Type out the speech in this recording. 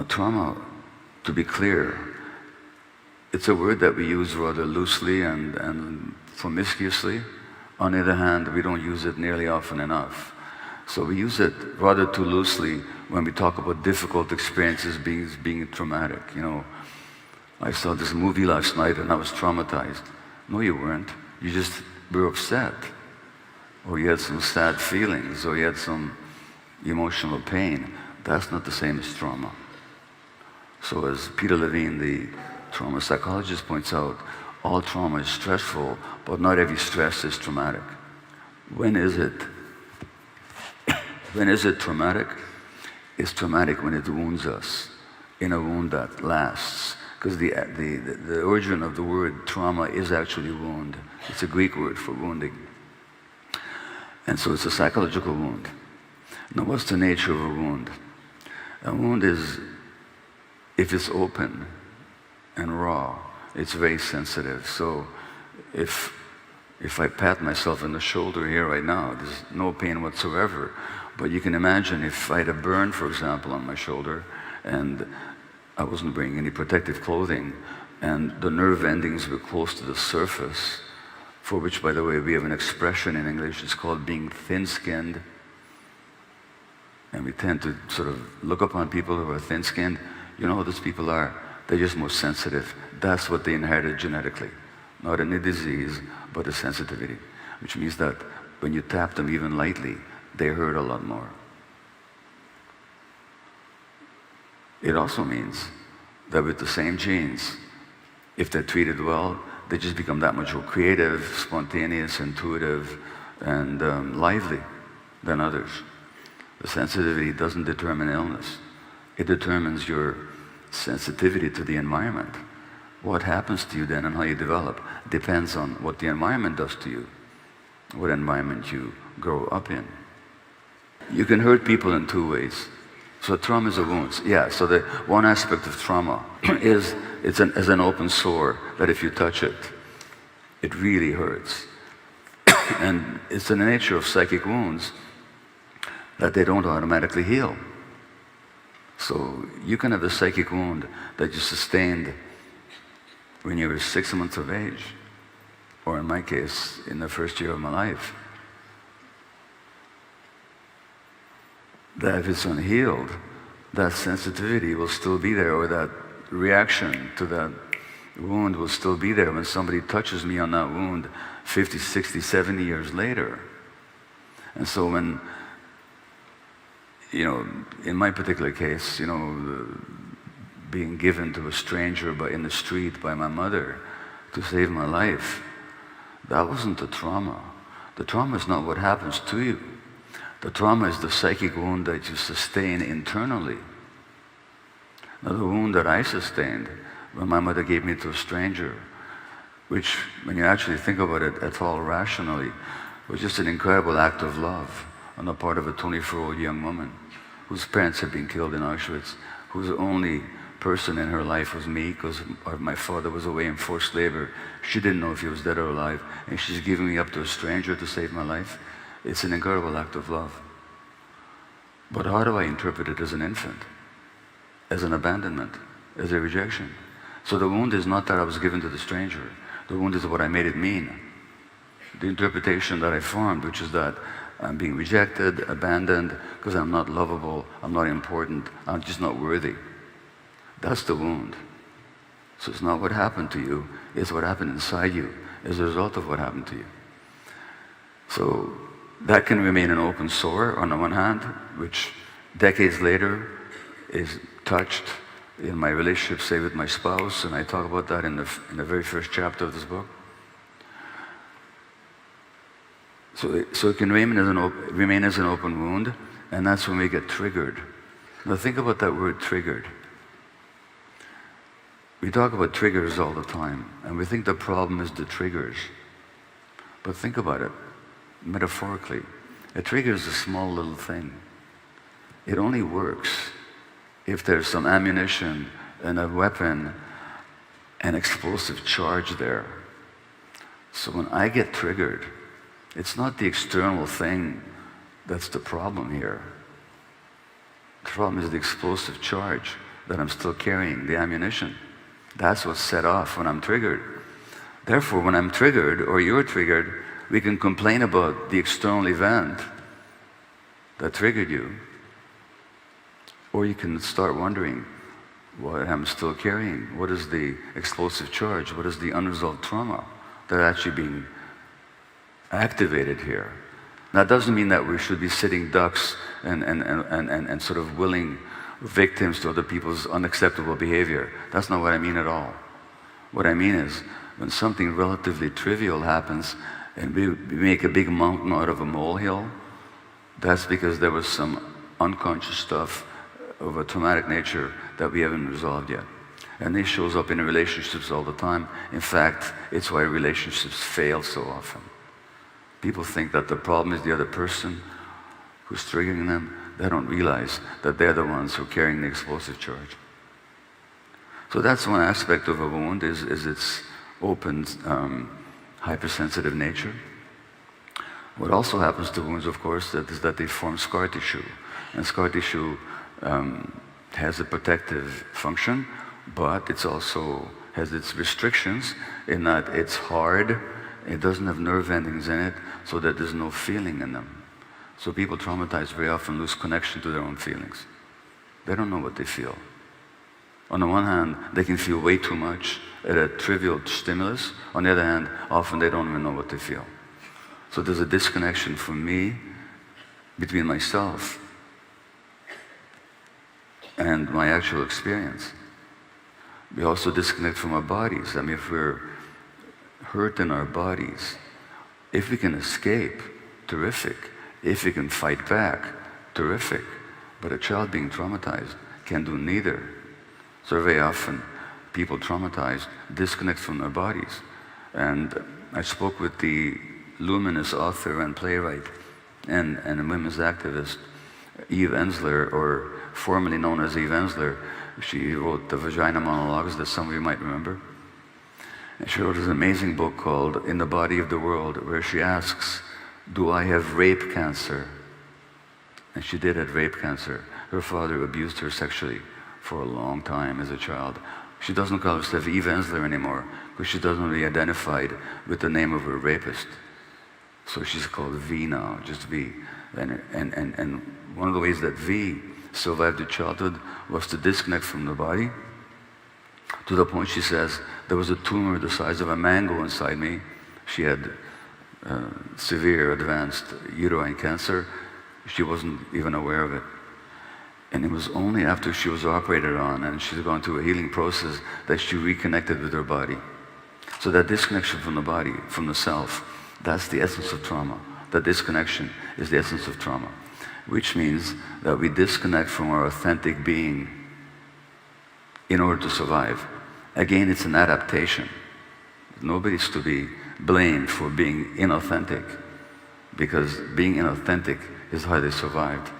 Trauma, to be clear, it's a word that we use rather loosely and promiscuously. On the other hand, we don't use it nearly often enough. So we use it rather too loosely when we talk about difficult experiences being traumatic. You know, I saw this movie last night and I was traumatized. No, you weren't. You just were upset. Or you had some sad feelings, or you had some emotional pain. That's not the same as trauma. So as Peter Levine, the trauma psychologist, points out, all trauma is stressful, but not every stress is traumatic. When is it? When is it traumatic? It's traumatic when it wounds us in a wound that lasts. Because the origin of the word trauma is actually wound. It's a Greek word for wounding. And so it's a psychological wound. Now what's the nature of a wound? A wound is, if it's open and raw, it's very sensitive. So if I pat myself on the shoulder here right now, there's no pain whatsoever. But you can imagine if I had a burn, for example, on my shoulder, and I wasn't wearing any protective clothing, and the nerve endings were close to the surface, for which, by the way, we have an expression in English, it's called being thin-skinned. And we tend to sort of look upon people who are thin-skinned. You know what those people are? They're just more sensitive. That's what they inherited genetically. Not any disease, but a sensitivity. Which means that when you tap them even lightly, they hurt a lot more. It also means that with the same genes, if they're treated well, they just become that much more creative, spontaneous, intuitive, and lively than others. The sensitivity doesn't determine illness. It determines your sensitivity to the environment. What happens to you then and how you develop depends on what the environment does to you, what environment you grow up in. You can hurt people in two ways. So trauma is a wound. Yeah, so the one aspect of trauma is it's an open sore that if you touch it, it really hurts. And it's in the nature of psychic wounds that they don't automatically heal. So you can have a psychic wound that you sustained when you were 6 months of age, or in my case, in the first year of my life. That if it's unhealed, that sensitivity will still be there, or that reaction to that wound will still be there when somebody touches me on that wound 50, 60, 70 years later. And so when, in my particular case, being given to a stranger in the street by my mother to save my life, that wasn't the trauma. The trauma is not what happens to you. The trauma is the psychic wound that you sustain internally. Now, the wound that I sustained when my mother gave me to a stranger, which, when you actually think about it at all rationally, was just an incredible act of love on the part of a 24-year-old young woman whose parents had been killed in Auschwitz, whose only person in her life was me, because my father was away in forced labor. She didn't know if he was dead or alive, and she's giving me up to a stranger to save my life. It's an incredible act of love. But how do I interpret it as an infant? As an abandonment, as a rejection. So the wound is not that I was given to the stranger. The wound is what I made it mean. The interpretation that I formed, which is that I'm being rejected, abandoned, because I'm not lovable, I'm not important, I'm just not worthy. That's the wound. So it's not what happened to you, it's what happened inside you as a result of what happened to you. So that can remain an open sore on the one hand, which decades later is touched in my relationship, say, with my spouse, and I talk about that in the very first chapter of this book. So it can remain as an open wound, and that's when we get triggered. Now think about that word, triggered. We talk about triggers all the time, and we think the problem is the triggers. But think about it, metaphorically. A trigger is a small little thing. It only works if there's some ammunition and a weapon and explosive charge there. So when I get triggered, it's not the external thing that's the problem here. The problem is the explosive charge that I'm still carrying the ammunition. That's what's set off when I'm triggered. Therefore, when I'm triggered, or you're triggered, we can complain about the external event that triggered you. Or you can start wondering, what I'm still carrying? What is the explosive charge? What is the unresolved trauma that actually being activated here? That doesn't mean that we should be sitting ducks and sort of willing victims to other people's unacceptable behavior. That's not what I mean at all. What I mean is, when something relatively trivial happens and we make a big mountain out of a molehill, that's because there was some unconscious stuff of a traumatic nature that we haven't resolved yet. And this shows up in relationships all the time. In fact, it's why relationships fail so often. People think that the problem is the other person who's triggering them. They don't realize that they're the ones who are carrying the explosive charge. So that's one aspect of a wound, is its open, hypersensitive nature. What also happens to wounds, of course, is that they form scar tissue. And scar tissue has a protective function, but it also has its restrictions in that it's hard, it doesn't have nerve endings in it, so that there's no feeling in them. So people traumatized very often lose connection to their own feelings. They don't know what they feel. On the one hand, they can feel way too much at a trivial stimulus. On the other hand, often they don't even know what they feel. So there's a disconnection for me between myself and my actual experience. We also disconnect from our bodies. I mean, if we're hurt in our bodies, if we can escape, terrific. If we can fight back, terrific. But a child being traumatized can do neither. So very often, people traumatized disconnect from their bodies. And I spoke with the luminous author and playwright and a women's activist, Eve Ensler, or formerly known as Eve Ensler. She wrote the Vagina Monologues that some of you might remember. And she wrote this amazing book called In the Body of the World, where she asks, do I have rape cancer? And she did have rape cancer. Her father abused her sexually for a long time as a child. She doesn't call herself Eve Ensler anymore because she doesn't really identify with the name of her rapist. So she's called V now, just V. And one of the ways that V survived her childhood was to disconnect from the body, to the point, she says, there was a tumor the size of a mango inside me. She had severe advanced uterine cancer. She wasn't even aware of it. And it was only after she was operated on and she's gone through a healing process that she reconnected with her body. So that disconnection from the body, from the self, that's the essence of trauma. That disconnection is the essence of trauma, which means that we disconnect from our authentic being in order to survive. Again, it's an adaptation. Nobody's to be blamed for being inauthentic, because being inauthentic is how they survived.